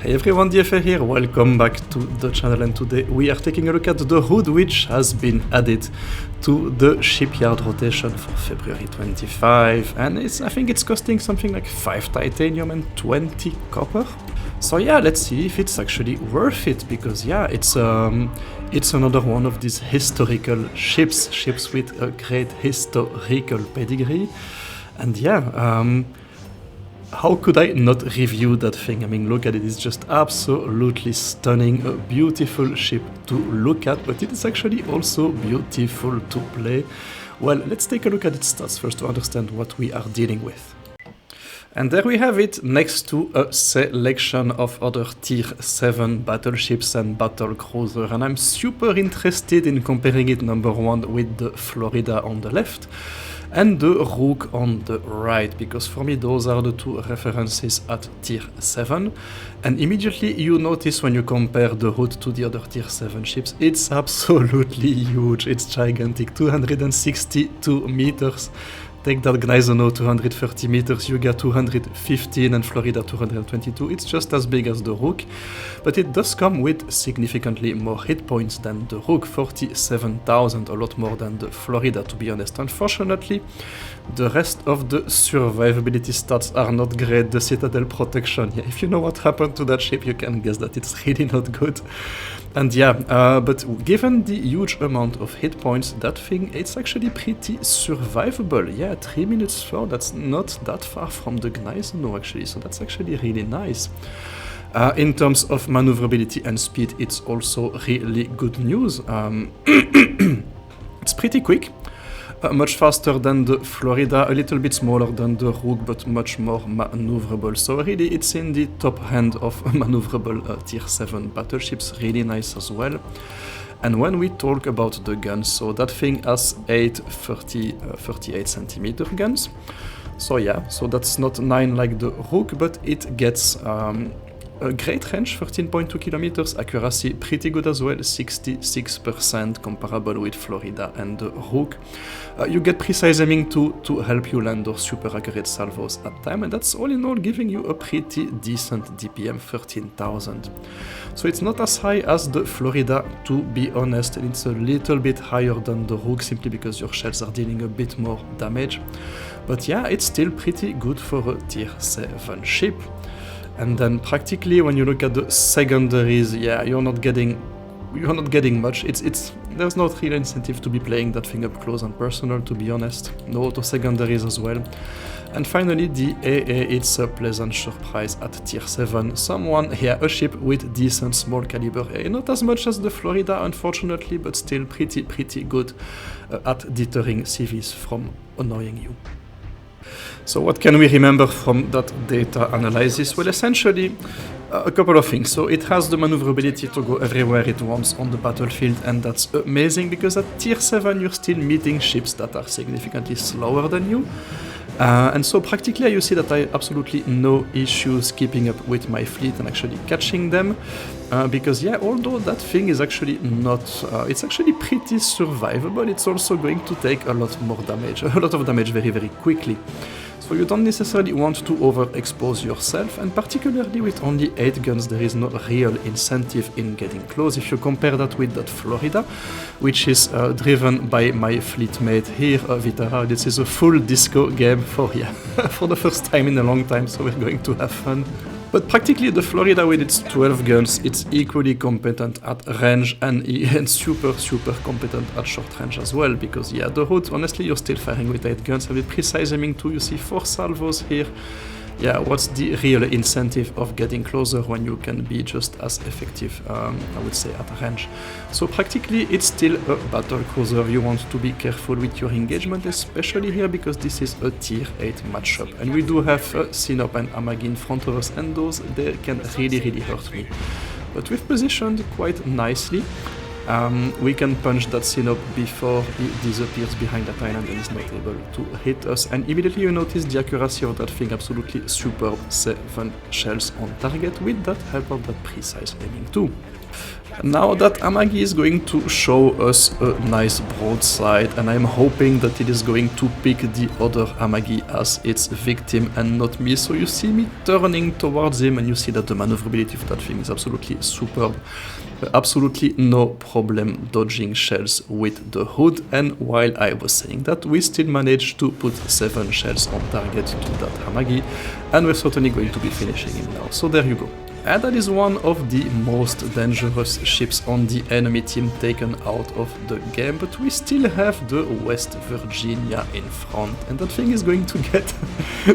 Hey everyone, DFA here, welcome back to the channel, and today we are taking a look at the hood which has been added to the shipyard rotation for February 25, and I think it's costing something like 5 titanium and 20 copper. So yeah, let's see if it's actually worth it, because yeah, it's another one of these historical ships with a great historical pedigree, and yeah, how could I not review that thing? I mean, look at it, it's just absolutely stunning, a beautiful ship to look at, but it is actually also beautiful to play. Well, let's take a look at its stats first to understand what we are dealing with. And there we have it, next to a selection of other tier 7 battleships and battle cruiser, and I'm super interested in comparing it, number one, with the Florida on the left and the Rook on the right, because for me those are the two references at tier 7, and immediately you notice when you compare the hood to the other tier 7 ships, it's absolutely huge, it's gigantic, 262 meters. Take that Gneisenau 230 meters, you get 215, and Florida 222. It's just as big as the Rook, but it does come with significantly more hit points than the Rook, 47,000, a lot more than the Florida, to be honest. Unfortunately, the rest of the survivability stats are not great. The Citadel protection, yeah, if you know what happened to that ship, you can guess that it's really not good. And yeah, but given the huge amount of hit points, that thing, it's actually pretty survivable. Yeah, 3 minutes 4, that's not that far from the Gneisenau actually, so that's actually really nice. In terms of maneuverability and speed, it's also really good news. It's pretty quick. Much faster than the Florida, a little bit smaller than the Rook, but much more maneuverable. So really, it's in the top hand of maneuverable tier 7 battleships, really nice as well. And when we talk about the guns, so that thing has 8 38 centimeter guns. So yeah, so that's not 9 like the Rook, but it gets a great range, 13.2 kilometers, accuracy pretty good as well, 66%, comparable with Florida and the Rook. You get precise aiming to help you land those super accurate salvos at time, and that's all in all giving you a pretty decent DPM, 13,000. So it's not as high as the Florida, to be honest, and it's a little bit higher than the Rook simply because your shells are dealing a bit more damage. But yeah, it's still pretty good for a tier 7 ship. And then practically when you look at the secondaries, yeah, you're not getting much. There's no real incentive to be playing that thing up close and personal, to be honest. No auto secondaries as well. And finally the AA, it's a pleasant surprise at tier 7. A ship with decent small caliber AA, not as much as the Florida unfortunately, but still pretty good at deterring CVs from annoying you. So what can we remember from that data analysis? Well, essentially, a couple of things. So it has the maneuverability to go everywhere it wants on the battlefield, and that's amazing because at tier 7 you're still meeting ships that are significantly slower than you. And so practically you see that I have absolutely no issues keeping up with my fleet and actually catching them. Because yeah, although that thing is actually not, it's actually pretty survivable, it's also going to take a lot of damage very quickly. So you don't necessarily want to overexpose yourself, and particularly with only 8 guns there is no real incentive in getting close. If you compare that with that Florida, which is driven by my fleet mate here, Vitara, this is a full disco game for the first time in a long time, so we're going to have fun. But practically the Florida with its 12 guns, it's equally competent at range and super competent at short range as well, because yeah, the hood, honestly, you're still firing with 8 guns, and with precise aiming too, you see 4 salvos here. Yeah, what's the real incentive of getting closer when you can be just as effective, I would say, at range? So practically it's still a battle cruiser. You want to be careful with your engagement, especially here because this is a tier 8 matchup. And we do have Sinop and Amagi in front of us, and those, they can really hurt me. But we've positioned quite nicely. We can punch that Sinop before he disappears behind that island and is not able to hit us. And immediately you notice the accuracy of that thing, absolutely superb. 7 shells on target with that help of that precise aiming too. Now that Amagi is going to show us a nice broadside, and I'm hoping that it is going to pick the other Amagi as its victim and not me. So you see me turning towards him and you see that the maneuverability of that thing is absolutely superb. Absolutely no problem dodging shells with the hood, and while I was saying that, we still managed to put 7 shells on target to that Amagi, and we're certainly going to be finishing him now. So there you go. And that is one of the most dangerous ships on the enemy team taken out of the game, but we still have the West Virginia in front, and that thing is going to get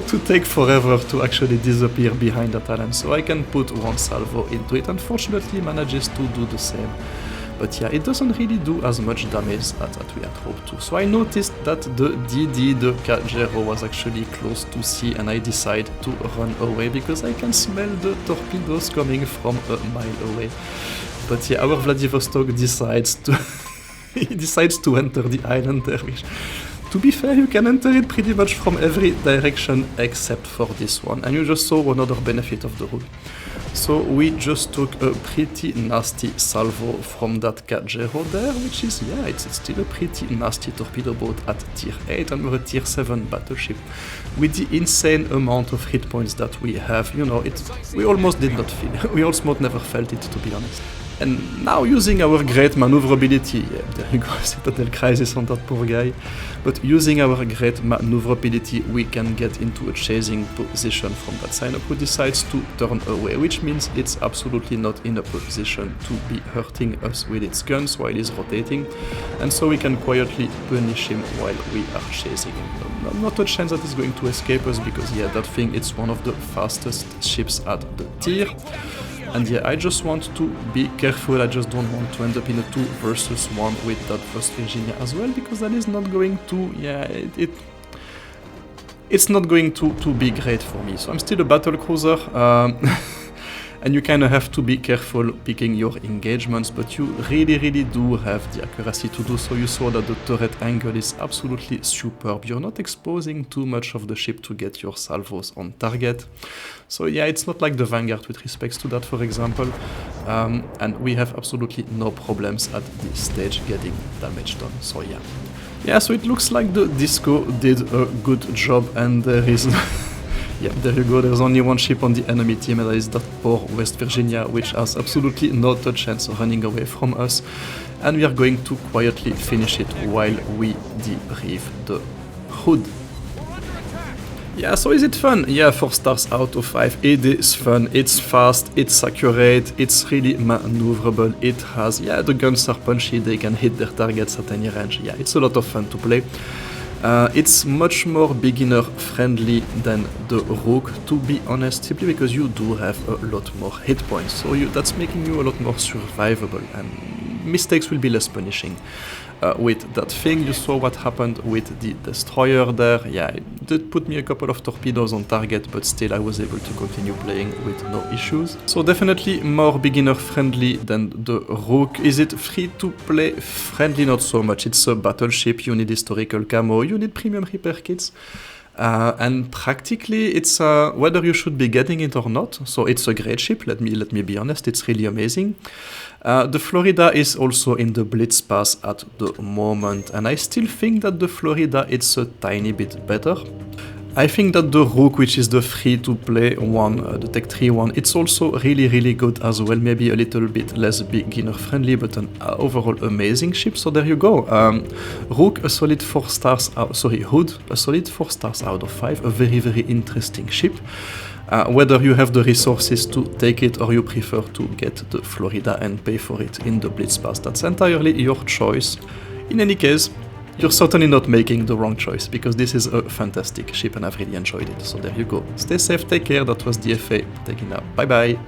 to take forever to actually disappear behind that island, so I can put 1 salvo into it. Unfortunately, it manages to do the same. But yeah, it doesn't really do as much damage as we had hoped to. So I noticed that the DD, the Kajero, was actually close to sea, and I decided to run away because I can smell the torpedoes coming from a mile away. But yeah, our Vladivostok decides to he decides to enter the island there, which, to be fair, you can enter it pretty much from every direction except for this one, and you just saw another benefit of the rule. So we just took a pretty nasty salvo from that Kajero there, which is, yeah, it's still a pretty nasty torpedo boat at tier 8, and we're a tier 7 battleship. With the insane amount of hit points that we have, you know, we almost did not feel it. We almost never felt it, to be honest. And now using our great maneuverability, yeah, there you go, Citadel Crisis on that poor guy, but using our great maneuverability, we can get into a chasing position from that Sinop, who decides to turn away, which means it's absolutely not in a position to be hurting us with its guns while he's rotating, and so we can quietly punish him while we are chasing him. Not a chance that he's going to escape us, because yeah, that thing, it's one of the fastest ships at the tier. And yeah, I just want to be careful. I just don't want to end up in a 2 versus 1 with that West Virginia as well, because that is not going to, yeah, it's not going to be great for me. So I'm still a battle cruiser, and you kind of have to be careful picking your engagements, but you really do have the accuracy to do so. You saw that the turret angle is absolutely superb. You're not exposing too much of the ship to get your salvos on target. So yeah, it's not like the Vanguard with respects to that, for example, and we have absolutely no problems at this stage getting damage done, so yeah. Yeah, so it looks like the Disco did a good job, and there is... yeah, there you go, there's only 1 ship on the enemy team, and that is that poor West Virginia, which has absolutely not a chance of running away from us, and we are going to quietly finish it while we debrief the hood. Yeah, so is it fun? Yeah, 4 stars out of 5. It is fun, it's fast, it's accurate, it's really maneuverable, it has, yeah, the guns are punchy, they can hit their targets at any range. Yeah, it's a lot of fun to play. It's much more beginner friendly than the Rook, to be honest, simply because you do have a lot more hit points, so that's making you a lot more survivable, and mistakes will be less punishing. With that thing, you saw what happened with the destroyer there. Yeah, it did put me a couple of torpedoes on target, but still I was able to continue playing with no issues. So definitely more beginner friendly than the Rook. Is it free to play? Friendly, not so much. It's a battleship, you need historical camo, you need premium repair kits. And practically it's whether you should be getting it or not. So it's a great ship, let me be honest, it's really amazing. The Florida is also in the Blitz pass at the moment, and I still think that the Florida is a tiny bit better. I think that the Rook, which is the free-to-play one, the Tech 3 one, it's also really good as well, maybe a little bit less beginner-friendly, but an overall amazing ship, so there you go. Rook, a solid 4 stars out, sorry, Hood, a solid 4 stars out of 5, a very interesting ship. Whether you have the resources to take it or you prefer to get the Florida and pay for it in the Blitz pass, that's entirely your choice. In any case, you're certainly not making the wrong choice, because this is a fantastic ship and I've really enjoyed it. So there you go. Stay safe, take care, that was DFA, taking out. Bye bye!